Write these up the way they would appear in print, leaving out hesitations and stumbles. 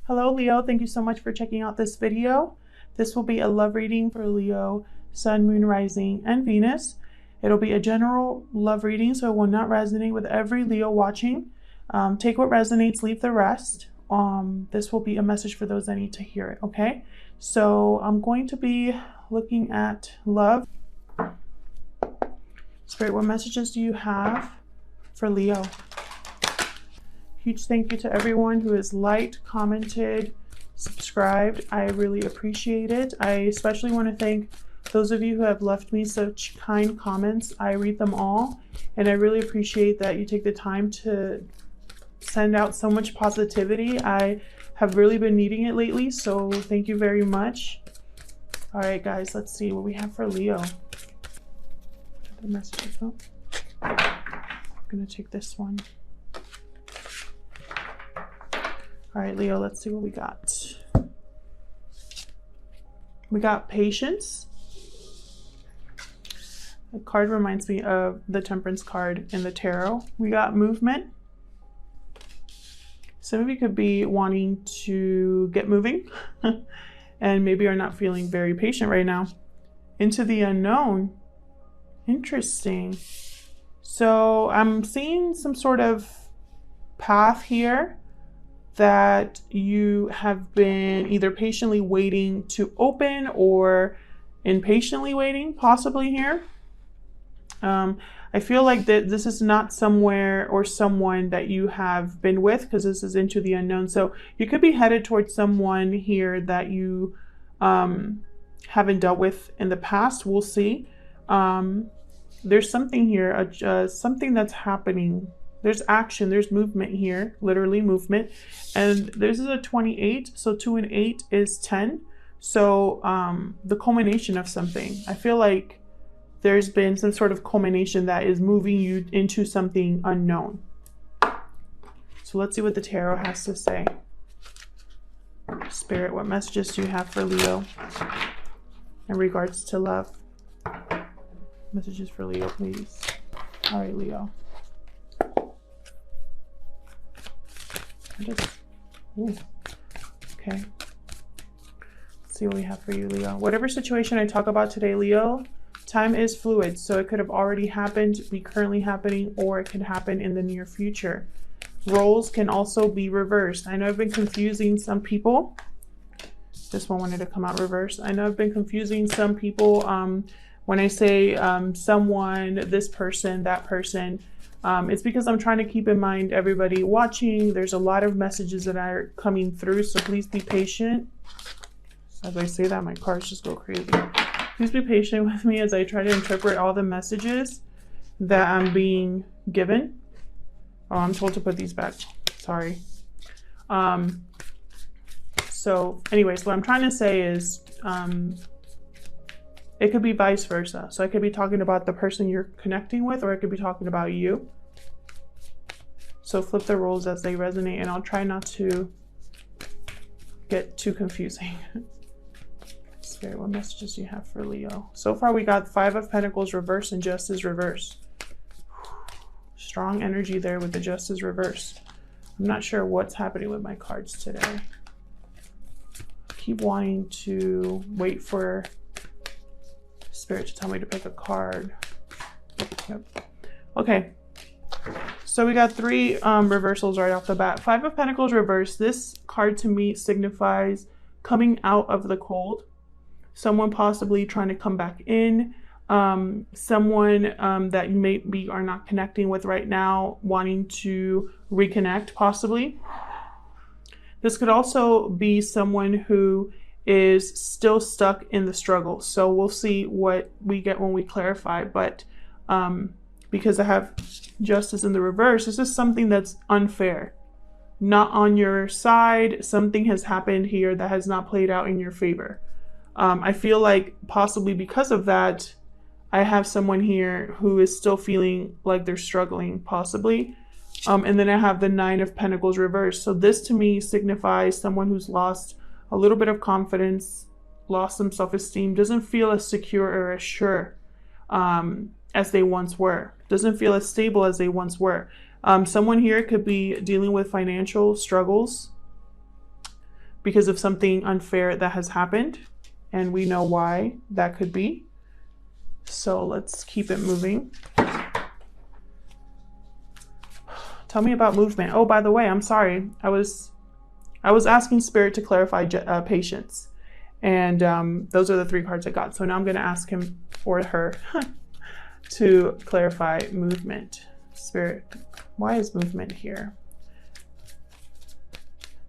Hello Leo, thank you so much for checking out this video. This will be a love reading for Leo, Sun, Moon, Rising, and Venus. It'll be a general love reading, so it will not resonate with every Leo watching. Take what resonates, leave the rest. This will be a message for those that need to hear it, okay? So I'm going to be looking at love. Spirit, what messages do you have for Leo? Huge thank you to everyone who has liked, commented, subscribed. I really appreciate it. I especially want to thank those of you who have left me such kind comments. I read them all, and I really appreciate that you take the time to send out so much positivity. I have really been needing it lately, so thank you very much. All right, guys, let's see what we have for Leo. The messages. Oh. I'm gonna take this one. All right, Leo, let's see what we got. We got patience. The card reminds me of the Temperance card in the tarot. We got movement. Some of you could be wanting to get moving and maybe are not feeling very patient right now. Into the unknown. Interesting. So I'm seeing some sort of path here that you have been either patiently waiting to open or impatiently waiting, possibly here. I feel like that this is not somewhere or someone that you have been with, because this is into the unknown. So you could be headed towards someone here that you haven't dealt with in the past. We'll see. There's something here, something that's happening. There's action, there's movement here, literally movement. And this is a 28, so 2 and 8 is 10. So the culmination of something. I feel like there's been some sort of culmination that is moving you into something unknown. So let's see what the tarot has to say. Spirit, what messages do you have for Leo in regards to love? Messages for Leo, please. All right, Leo. Ooh. Okay. Let's see what we have for you, Leo. Whatever situation I talk about today, Leo, time is fluid. So it could have already happened, be currently happening, or it could happen in the near future. Roles can also be reversed. I know I've been confusing some people. This one wanted to come out reversed. I know I've been confusing some people when I say someone, this person, that person. It's because I'm trying to keep in mind everybody watching. There's a lot of messages that are coming through, so please be patient. As I say that, my cards just go crazy. Please be patient with me as I try to interpret all the messages that I'm being given. Oh, I'm told to put these back. Sorry. So anyways, what I'm trying to say is it could be vice versa. So I could be talking about the person you're connecting with, or I could be talking about you. So flip the roles as they resonate, and I'll try not to get too confusing. Spirit, what messages do you have for Leo? So far we got 5 of Pentacles reverse and Justice reverse. Strong energy there with the Justice reverse. I'm not sure what's happening with my cards today. I keep wanting to wait for Spirit to tell me to pick a card. Yep. Okay. So we got 3 reversals right off the bat. 5 of Pentacles reverse. This card to me signifies coming out of the cold. Someone possibly trying to come back in. Someone that you maybe are not connecting with right now, wanting to reconnect possibly. This could also be someone who is still stuck in the struggle. So we'll see what we get when we clarify. But because I have Justice in the reverse, this is something that's unfair. Not on your side. Something has happened here that has not played out in your favor. I feel like possibly because of that, I have someone here who is still feeling like they're struggling, possibly. And then I have the 9 of Pentacles reversed. So this to me signifies someone who's lost a little bit of confidence, lost some self-esteem, doesn't feel as secure or as sure as they once were, doesn't feel as stable as they once were. Someone here could be dealing with financial struggles. because of something unfair that has happened. And we know why that could be. So let's keep it moving. Tell me about movement. Oh, by the way, I'm sorry. I was asking Spirit to clarify patience. And those are the 3 cards I got. So now I'm going to ask him or her to clarify movement. Spirit, why is movement here?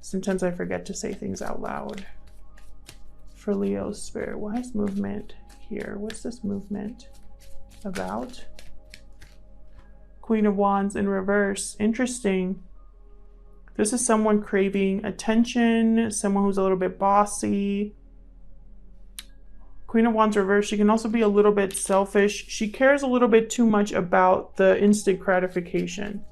Sometimes I forget to say things out loud. For Leo, Spirit, why is movement here? What's this movement about? Queen of Wands in reverse. Interesting. This is someone craving attention, someone who's a little bit bossy. Queen of Wands reverse, she can also be a little bit selfish. She cares a little bit too much about the instant gratification.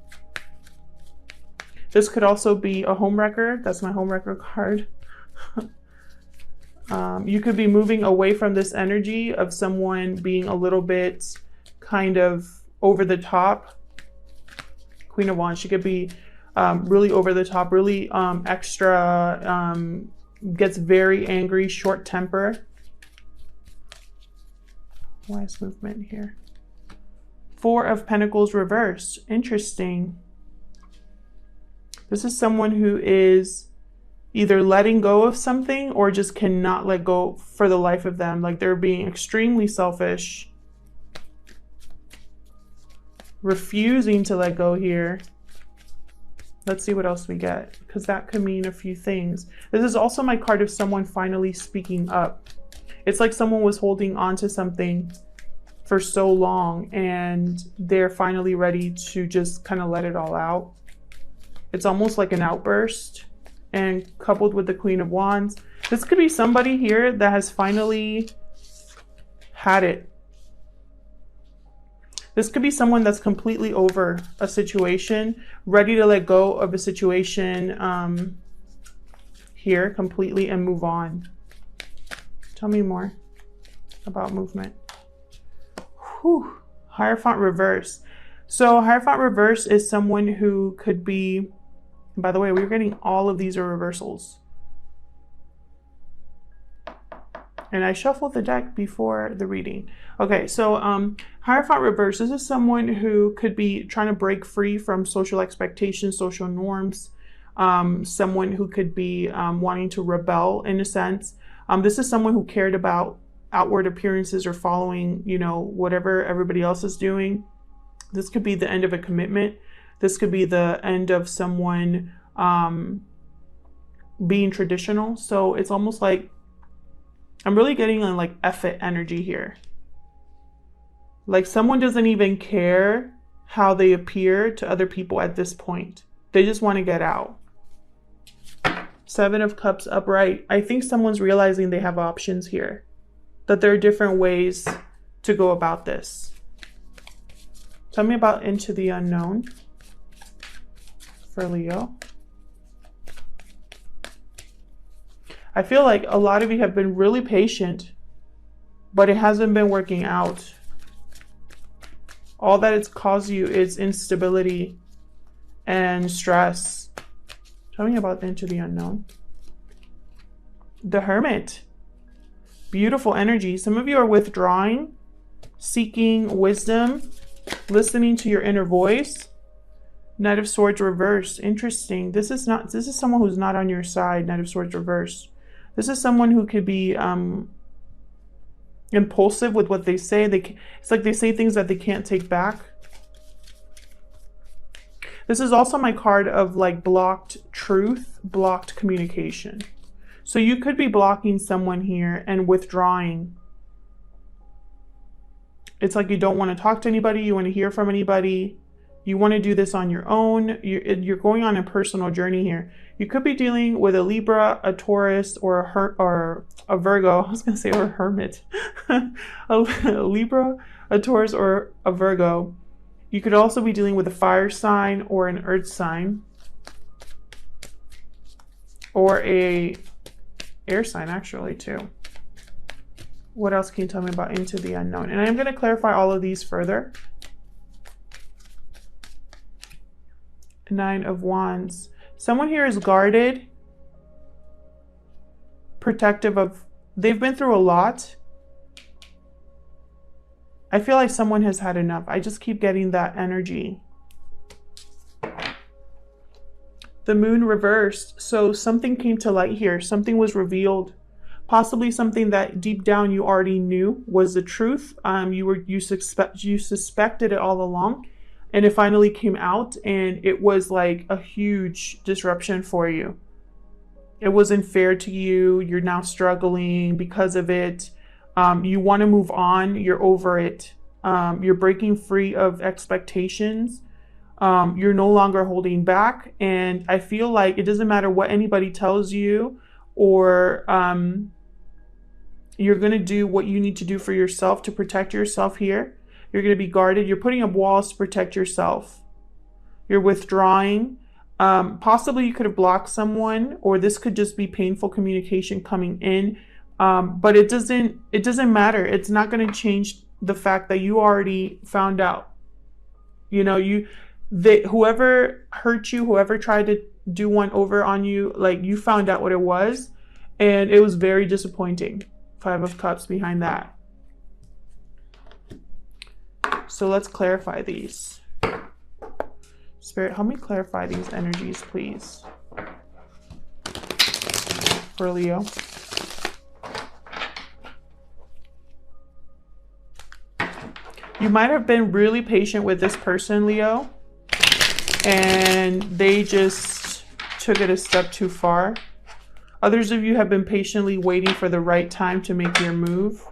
This could also be a homewrecker. That's my homewrecker card. You could be moving away from this energy of someone being a little bit kind of over the top. Queen of Wands, she could be really over the top, really extra, gets very angry, short temper. Why is movement here? 4 of Pentacles reversed. Interesting. This is someone who is either letting go of something or just cannot let go for the life of them. Like they're being extremely selfish. Refusing to let go here. Let's see what else we get, because that could mean a few things. This is also my card of someone finally speaking up. It's like someone was holding on to something for so long and they're finally ready to just kind of let it all out. It's almost like an outburst. And coupled with the Queen of Wands, this could be somebody here that has finally had it. This could be someone that's completely over a situation, ready to let go of a situation here completely and move on. Tell me more about movement. Whew. Hierophant reverse. So Hierophant reverse is someone who could be, by the way, we're getting all of these are reversals. And I shuffled the deck before the reading. Okay, so Hierophant reverse, this is someone who could be trying to break free from social expectations, social norms. Someone who could be wanting to rebel in a sense. This is someone who cared about outward appearances or following, you know, whatever everybody else is doing. This could be the end of a commitment. This could be the end of someone being traditional. So it's almost like I'm really getting on like F it energy here. Like someone doesn't even care how they appear to other people at this point. They just want to get out. 7 of Cups upright. I think someone's realizing they have options here. That there are different ways to go about this. Tell me about Into the Unknown for Leo. I feel like a lot of you have been really patient, but it hasn't been working out. All that it's caused you is instability and stress. Tell me about Into the Unknown. The Hermit. Beautiful energy. Some of you are withdrawing, seeking wisdom, listening to your inner voice. Knight of Swords reversed. Interesting. This is someone who's not on your side. Knight of Swords reversed. This is someone who could be impulsive with what they say. It's like they say things that they can't take back. This is also my card of like blocked truth, blocked communication. So you could be blocking someone here and withdrawing. It's like you don't want to talk to anybody. You want to hear from anybody. You want to do this on your own. You're going on a personal journey here. You could be dealing with a Libra, a Taurus, or a Virgo. I was going to say or a hermit. a Libra, a Taurus, or a Virgo. You could also be dealing with a fire sign or an earth sign. Or a air sign, actually, too. What else can you tell me about Into the Unknown? And I'm going to clarify all of these further. 9 of Wands. Someone here is guarded. protective of, they've been through a lot. I feel like someone has had enough. I just keep getting that energy. The moon reversed. So something came to light here. Something was revealed. Possibly something that deep down you already knew was the truth. You suspected it all along, and it finally came out, and it was like a huge disruption for you. It wasn't fair to you. You're now struggling because of it. You want to move on. You're over it. You're breaking free of expectations. You're no longer holding back. And I feel like it doesn't matter what anybody tells you, or you're going to do what you need to do for yourself to protect yourself here. You're going to be guarded. You're putting up walls to protect yourself. You're withdrawing. Possibly you could have blocked someone, or this could just be painful communication coming in. But it doesn't matter. It's not going to change the fact that you already found out. You know, whoever hurt you, whoever tried to do one over on you, like, you found out what it was, and it was very disappointing. 5 of Cups behind that. So let's clarify these. Spirit, help me clarify these energies, please. For Leo. You might have been really patient with this person, Leo, and they just took it a step too far. Others of you have been patiently waiting for the right time to make your move.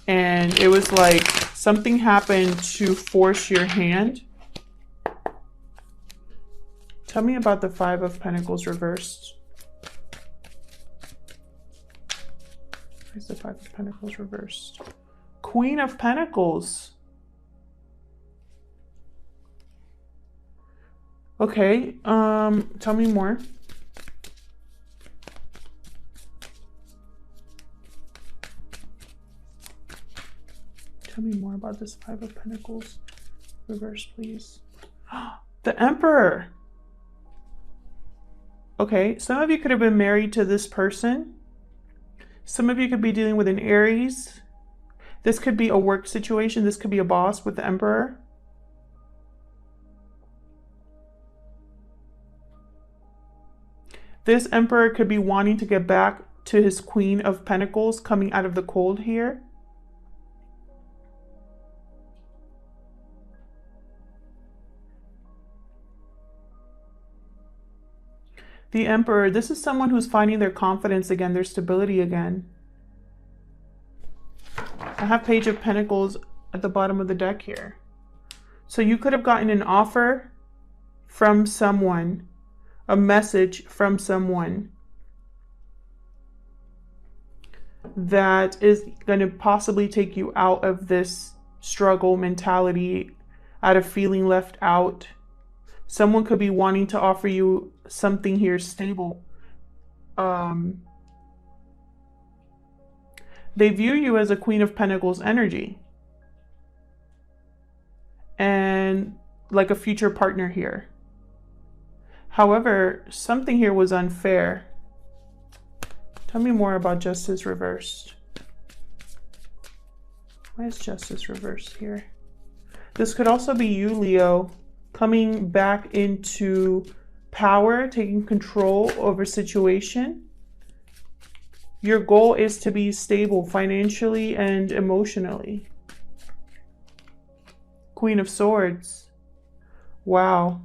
And it was like something happened to force your hand. Tell me about the 5 of Pentacles reversed. Where's the 5 of Pentacles reversed? Queen of Pentacles. Okay, tell me more. Tell me more about this 5 of Pentacles reverse, please. The Emperor. Okay, some of you could have been married to this person. Some of you could be dealing with an Aries. This could be a work situation. This could be a boss with the Emperor. This Emperor could be wanting to get back to his Queen of Pentacles coming out of the cold here. The Emperor, this is someone who's finding their confidence again, their stability again. I have Page of Pentacles at the bottom of the deck here. So you could have gotten an offer from someone, a message from someone that is going to possibly take you out of this struggle mentality, out of feeling left out. Someone could be wanting to offer you something here stable. They view you as a Queen of Pentacles energy. And like a future partner here. However, something here was unfair. Tell me more about Justice reversed. Why is Justice reversed here? This could also be you, Leo, coming back into power, taking control over situation. Your goal is to be stable financially and emotionally. Queen of Swords. Wow.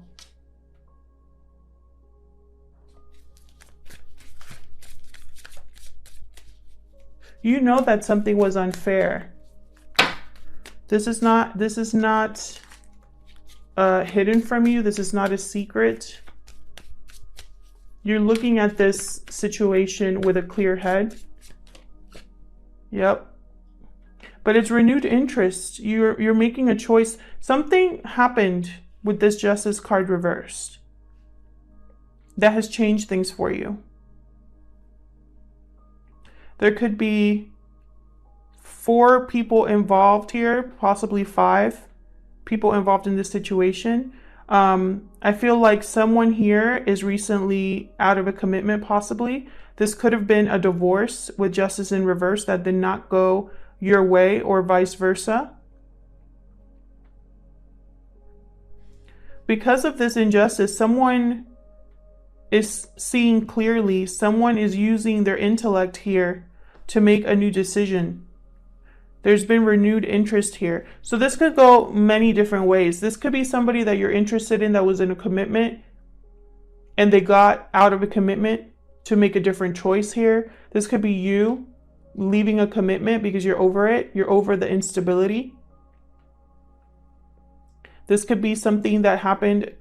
You know that something was unfair. This is not hidden from you. This is not a secret. You're looking at this situation with a clear head. Yep. But it's renewed interest. You're making a choice. Something happened with this Justice card reversed that has changed things for you. There could be 4 people involved here, possibly 5 people involved in this situation. I feel like someone here is recently out of a commitment, possibly. This could have been a divorce with justice in reverse that did not go your way, or vice versa. Because of this injustice, someone is seeing clearly, someone is using their intellect here to make a new decision. There's been renewed interest here. So this could go many different ways. This could be somebody that you're interested in that was in a commitment and they got out of a commitment to make a different choice here. This could be you leaving a commitment because you're over it. You're over the instability. This could be something that happened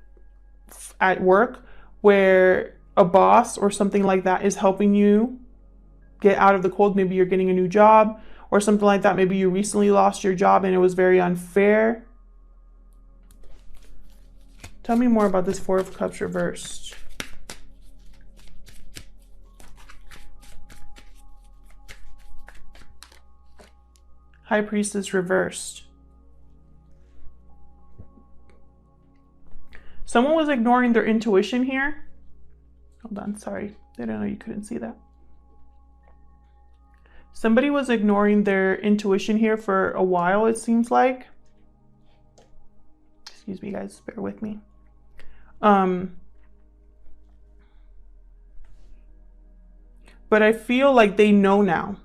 at work where a boss or something like that is helping you get out of the cold. Maybe you're getting a new job or something like that. Maybe you recently lost your job and it was very unfair. Tell me more about this Four of Cups reversed. High Priestess reversed. Someone was ignoring their intuition here. Hold on, sorry. I didn't know you couldn't see that. Somebody was ignoring their intuition here for a while, it seems like. Excuse me, guys, bear with me. But I feel like they know now.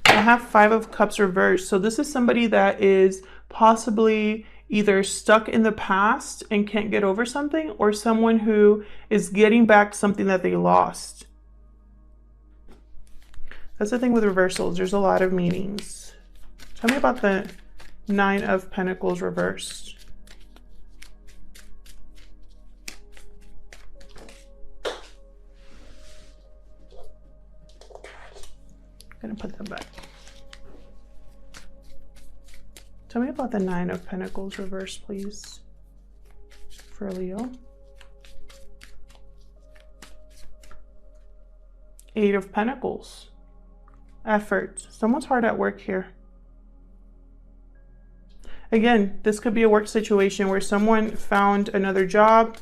I have Five of Cups reversed. So this is somebody that is possibly either stuck in the past and can't get over something, or someone who is getting back something that they lost. That's the thing with reversals. There's a lot of meanings. Tell me about the Nine of Pentacles reversed. I'm gonna put that back. Tell me about the Nine of Pentacles reversed, please, for Leo. Eight of Pentacles. Effort. Someone's hard at work here. Again, this could be a work situation where someone found another job,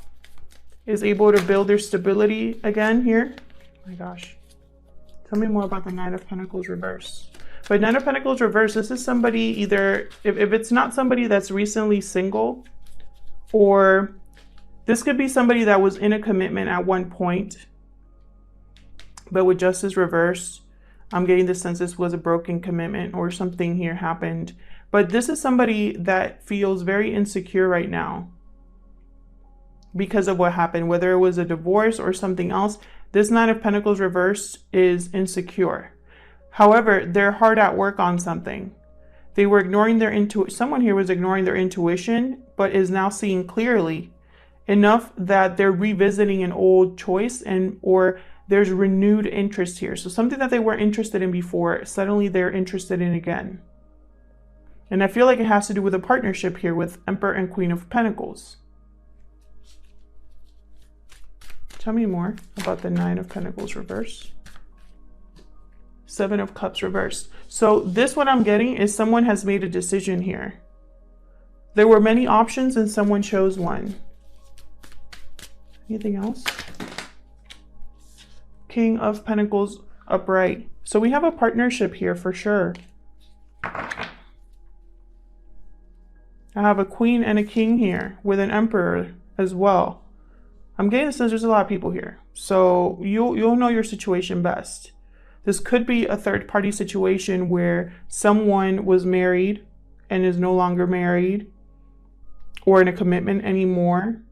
is able to build their stability again here. Oh my gosh. Tell me more about the Nine of Pentacles reversed. But Nine of Pentacles reversed, this is somebody either, if it's not somebody that's recently single, or this could be somebody that was in a commitment at one point, but with justice reversed, I'm getting the sense this was a broken commitment or something here happened. But this is somebody that feels very insecure right now because of what happened, whether it was a divorce or something else. This Nine of Pentacles reversed is insecure. However, they're hard at work on something. They were ignoring their intuition. Someone here was ignoring their intuition, but is now seeing clearly enough that they're revisiting an old choice, or there's renewed interest here. So something that they weren't interested in before, suddenly they're interested in again. And I feel like it has to do with a partnership here with Emperor and Queen of Pentacles. Tell me more about the Nine of Pentacles reversed. Seven of Cups reversed. So this, what I'm getting is someone has made a decision here. There were many options and someone chose one. Anything else? King of Pentacles upright. So we have a partnership here for sure. I have a Queen and a King here with an Emperor as well. I'm getting the sense there's a lot of people here. So you'll know your situation best. This could be a third party situation where someone was married and is no longer married or in a commitment anymore.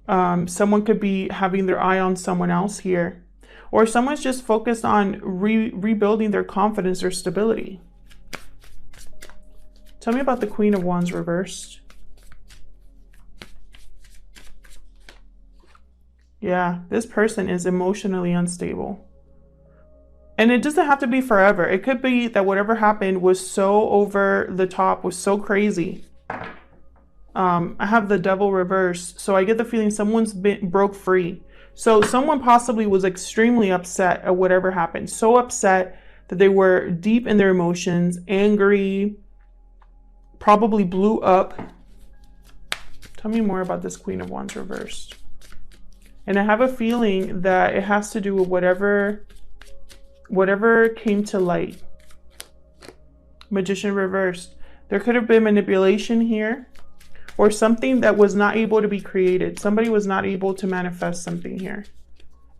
Someone could be having their eye on someone else here, or someone's just focused on rebuilding their confidence or stability. Tell me about the Queen of Wands reversed. Yeah, this person is emotionally unstable. And it doesn't have to be forever. It could be that whatever happened was so over the top, was so crazy. I have the Devil reversed. So I get the feeling someone's broke free. So someone possibly was extremely upset at whatever happened. So upset that they were deep in their emotions, angry, probably blew up. Tell me more about this Queen of Wands reversed. And I have a feeling that it has to do with whatever came to light. Magician reversed. There could have been manipulation here, or something that was not able to be created. Somebody was not able to manifest something here,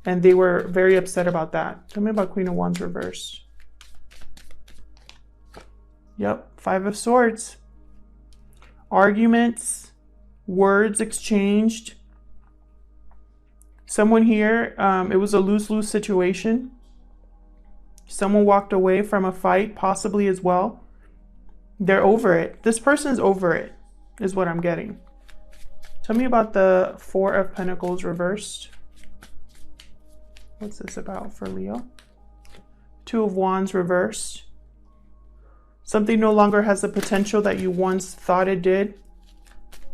and they were very upset about that. Tell me about Queen of Wands reversed. Yep, Five of Swords. Arguments, words exchanged. Someone here, it was a lose-lose situation. Someone walked away from a fight, possibly as well. They're over it. This person's over it, is what I'm getting. Tell me about the Four of Pentacles reversed. What's this about for Leo? Two of Wands reversed. Something no longer has the potential that you once thought it did.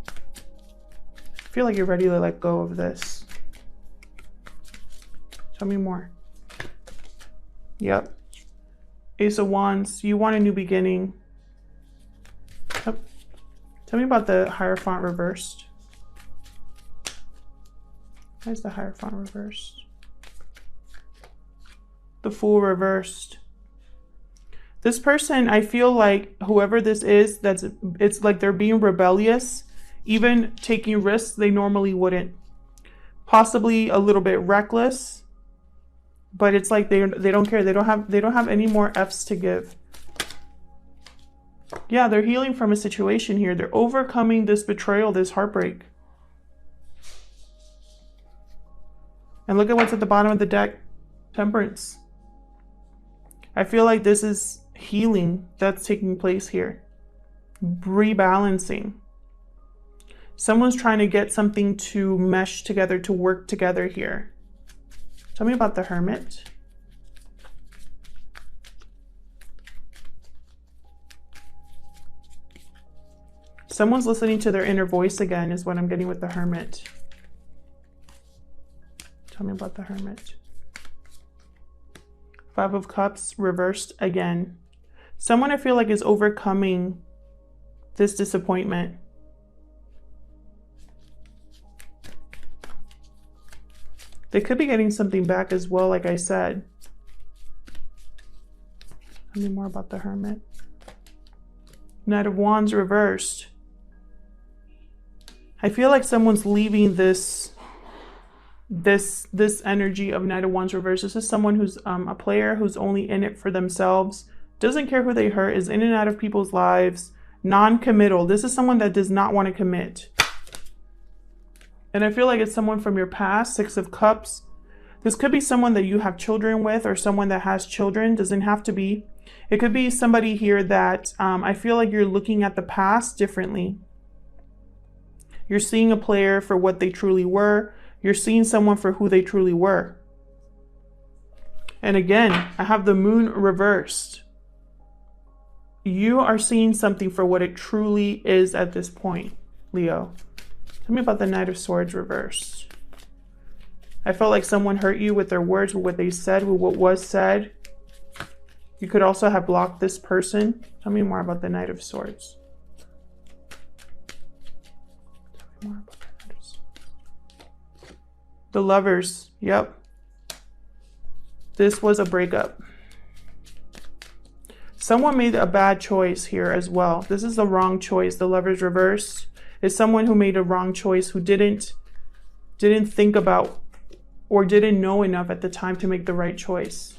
I feel like you're ready to let go of this. Tell me more. Yep. Ace of Wands. You want a new beginning. Yep. Tell me about the Hierophant reversed. Why is the Hierophant reversed? The Fool reversed. This person, I feel like whoever this is, it's like they're being rebellious, even taking risks they normally wouldn't. Possibly a little bit reckless, but it's like they don't care. They don't have any more F's to give. Yeah, they're healing from a situation here. They're overcoming this betrayal, this heartbreak. And look at what's at the bottom of the deck. Temperance. I feel like this is healing that's taking place here. Rebalancing. Someone's trying to get something to mesh together, to work together here. Tell me about the Hermit. Someone's listening to their inner voice again, is what I'm getting with the Hermit. Tell me about the Hermit. Five of Cups reversed again. Someone I feel like is overcoming this disappointment. They could be getting something back as well, like I said. Tell me more about the Hermit. Knight of Wands reversed. I feel like someone's leaving this energy of Knight of Wands reversed. This is someone who's a player who's only in it for themselves, doesn't care who they hurt, is in and out of people's lives, non-committal. This is someone that does not want to commit. And I feel like it's someone from your past. Six of Cups. This could be someone that you have children with, or someone that has children. Doesn't have to be. It could be somebody here that I feel like you're looking at the past differently. You're seeing a player for what they truly were. You're seeing someone for who they truly were. And again, I have the Moon reversed. You are seeing something for what it truly is at this point, Leo. Tell me about the Knight of Swords reversed. I felt like someone hurt you with their words, with what they said, with what was said. You could also have blocked this person. Tell me more about the Knight of Swords. Tell me more about the Knight of Swords. The Lovers. Yep. This was a breakup. Someone made a bad choice here as well. This is the wrong choice. The Lovers reversed is someone who made a wrong choice, who didn't think about or didn't know enough at the time to make the right choice.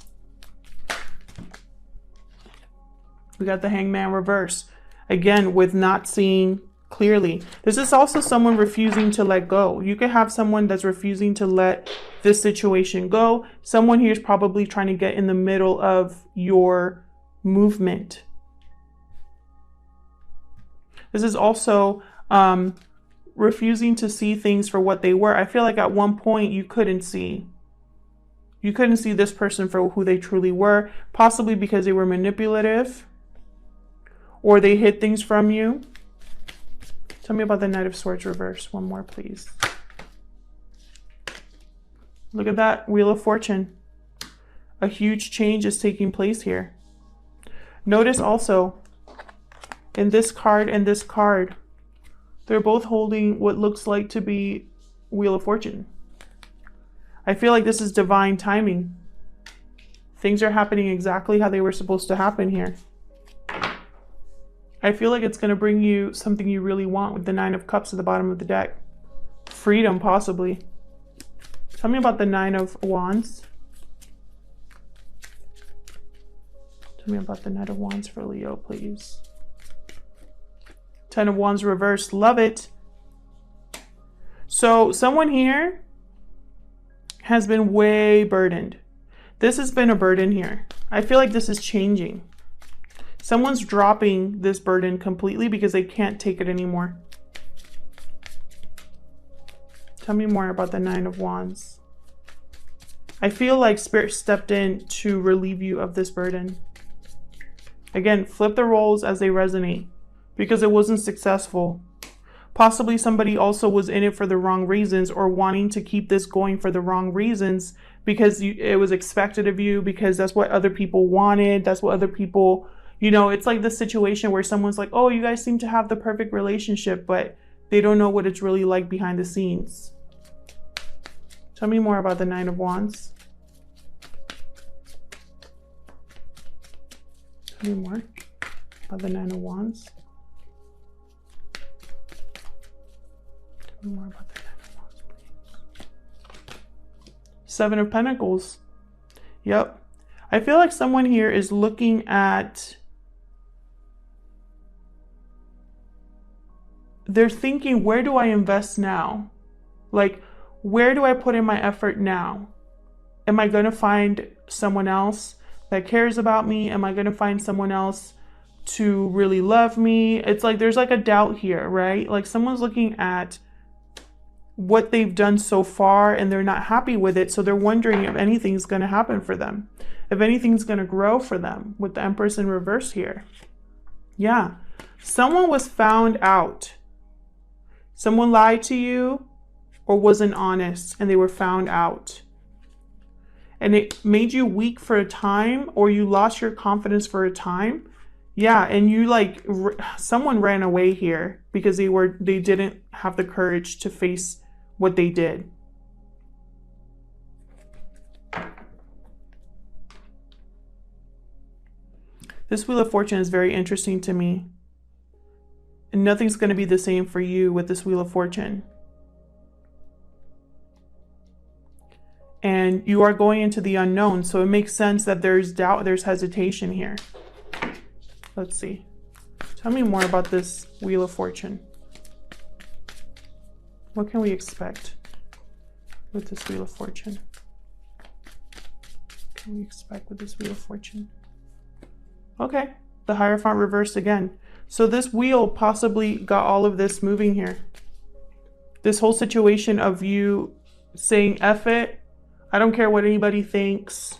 We got the Hangman reverse. Again, with not seeing clearly. This is also someone refusing to let go. You could have someone that's refusing to let this situation go. Someone here is probably trying to get in the middle of your movement. This is also refusing to see things for what they were. I feel like at one point you couldn't see this person for who they truly were, possibly because they were manipulative or they hid things from you. Tell me about the Knight of Swords reverse. One more, please. Look at that Wheel of Fortune. A huge change is taking place here. Notice also, in this card and this card, they're both holding what looks like to be Wheel of Fortune. I feel like this is divine timing. Things are happening exactly how they were supposed to happen here. I feel like it's going to bring you something you really want with the Nine of Cups at the bottom of the deck. Freedom, possibly. Tell me about the Nine of Wands. Tell me about the Knight of Wands for Leo, please. Ten of Wands reversed. Love it. So someone here has been way burdened. This has been a burden here. I feel like this is changing. Someone's dropping this burden completely because they can't take it anymore. Tell me more about the Nine of Wands. I feel like Spirit stepped in to relieve you of this burden. Again, flip the roles as they resonate because it wasn't successful. Possibly somebody also was in it for the wrong reasons or wanting to keep this going for the wrong reasons because it was expected of you, because that's what other people wanted. That's what other people, you know, it's like this situation where someone's like, oh, you guys seem to have the perfect relationship, but they don't know what it's really like behind the scenes. Tell me more about the Nine of Wands. Tell me more about the Nine of Wands. Tell me more about the Nine of Wands, please. Seven of Pentacles. Yep. I feel like someone here is looking at, they're thinking, where do I invest now? Like, where do I put in my effort now? Am I going to find someone else that cares about me? Am I going to find someone else to really love me? It's like there's like a doubt here, right? Like someone's looking at what they've done so far and they're not happy with it. So they're wondering if anything's going to happen for them, if anything's going to grow for them with the Empress in reverse here. Yeah. Someone was found out. Someone lied to you or wasn't honest and they were found out. And it made you weak for a time, or you lost your confidence for a time. Yeah, and you like, someone ran away here because they didn't have the courage to face what they did. This Wheel of Fortune is very interesting to me. And nothing's going to be the same for you with this Wheel of Fortune. And you are going into the unknown, so it makes sense that there's doubt, there's hesitation here. Let's see. Tell me more about this Wheel of Fortune. What can we expect with this Wheel of Fortune? What can we expect with this Wheel of Fortune? Okay, the Hierophant reversed again. So this wheel possibly got all of this moving here. This whole situation of you saying, F it, I don't care what anybody thinks.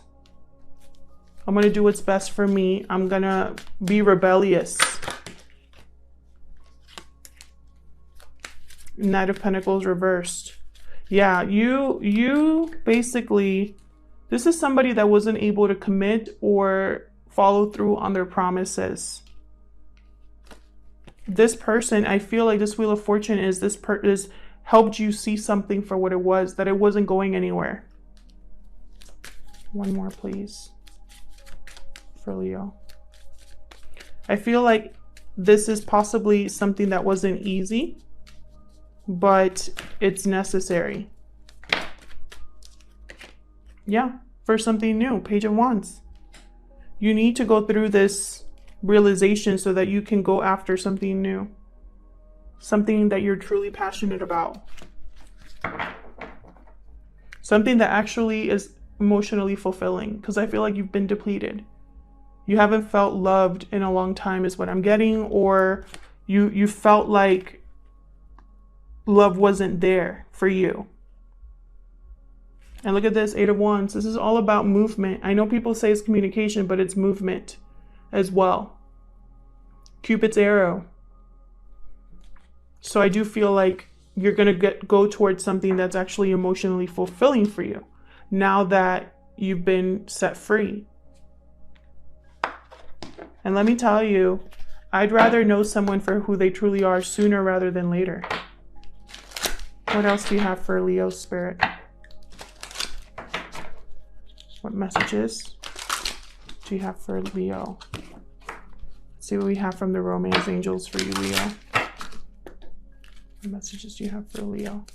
I'm going to do what's best for me. I'm going to be rebellious. Knight of Pentacles reversed. Yeah, you basically, this is somebody that wasn't able to commit or follow through on their promises. This person, I feel like this Wheel of Fortune is helped you see something for what it was, that it wasn't going anywhere. One more, please, for Leo. I feel like this is possibly something that wasn't easy, but it's necessary. Yeah, for something new. Page of Wands. You need to go through this realization so that you can go after something new. Something that you're truly passionate about. Something that actually is emotionally fulfilling, because I feel like you've been depleted. You haven't felt loved in a long time is what I'm getting, or you felt like love wasn't there for you. And look at this, Eight of Wands. This is all about movement. I know people say it's communication, but it's movement as well. Cupid's arrow. So I do feel like you're going to go towards something that's actually emotionally fulfilling for you. Now that you've been set free. And let me tell you, I'd rather know someone for who they truly are sooner rather than later. What else do you have for Leo spirit? What messages do you have for Leo? Let's see what we have from the romance angels for you, Leo. What messages do you have for Leo?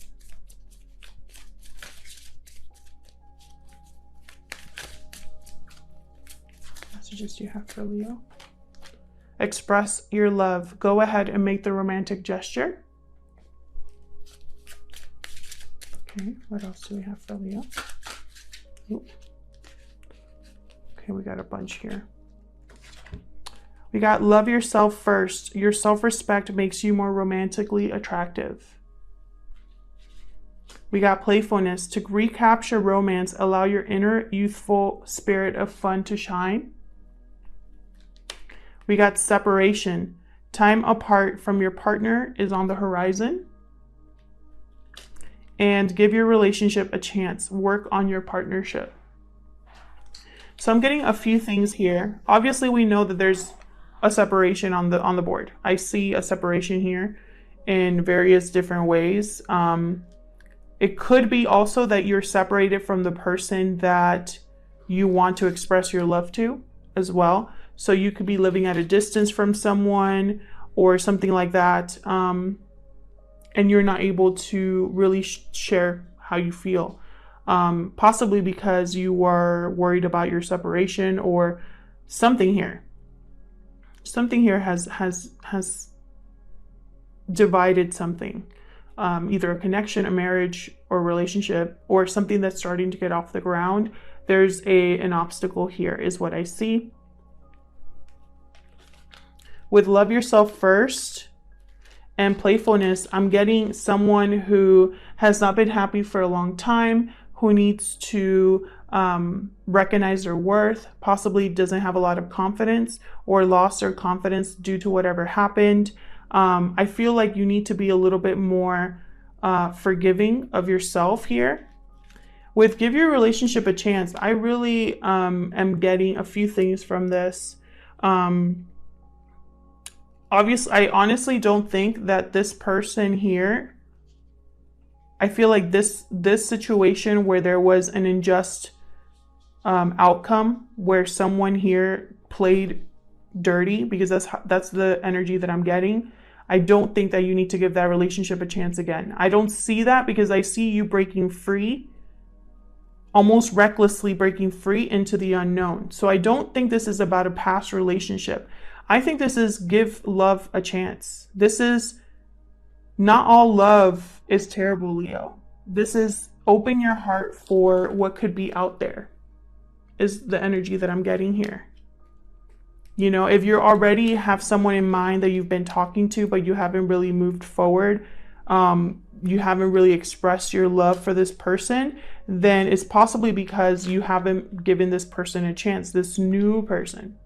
What messages do you have for Leo? Express your love. Go ahead and make the romantic gesture. Okay, what else do we have for Leo? Ooh. Okay, we got a bunch here. We got love yourself first. Your self-respect makes you more romantically attractive. We got playfulness. To recapture romance, allow your inner youthful spirit of fun to shine. We got separation. Time apart from your partner is on the horizon. And give your relationship a chance. Work on your partnership. So I'm getting a few things here. Obviously, we know that there's a separation on the board. I see a separation here in various different ways. It could be also that you're separated from the person that you want to express your love to as well. So you could be living at a distance from someone or something like that. And you're not able to really share how you feel. Possibly because you are worried about your separation or something here. Something here has divided something. Either a connection, a marriage, or relationship, or something that's starting to get off the ground. There's an obstacle here is what I see. With love yourself first and playfulness, I'm getting someone who has not been happy for a long time, who needs to recognize their worth, possibly doesn't have a lot of confidence or lost their confidence due to whatever happened. I feel like you need to be a little bit more forgiving of yourself here. With give your relationship a chance, I really am getting a few things from this. Obviously, I honestly don't think that this person here, I feel like this situation where there was an unjust outcome, where someone here played dirty, because that's the energy that I'm getting. I don't think that you need to give that relationship a chance again. I don't see that, because I see you breaking free, almost recklessly breaking free into the unknown. So I don't think this is about a past relationship. I think this is give love a chance. This is not all love is terrible, Leo. This is open your heart for what could be out there, is the energy that I'm getting here. You know, if you already have someone in mind that you've been talking to, but you haven't really moved forward, you haven't really expressed your love for this person, then it's possibly because you haven't given this person a chance, this new person.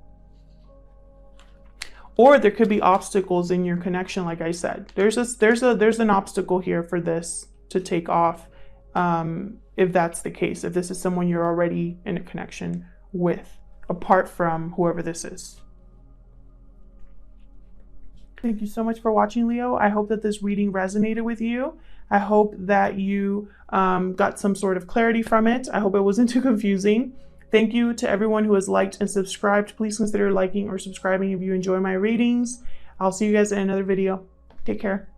Or there could be obstacles in your connection, like I said. There's an obstacle here for this to take off, if that's the case, if this is someone you're already in a connection with, apart from whoever this is. Thank you so much for watching, Leo. I hope that this reading resonated with you. I hope that you got some sort of clarity from it. I hope it wasn't too confusing. Thank you to everyone who has liked and subscribed. Please consider liking or subscribing if you enjoy my readings. I'll see you guys in another video. Take care.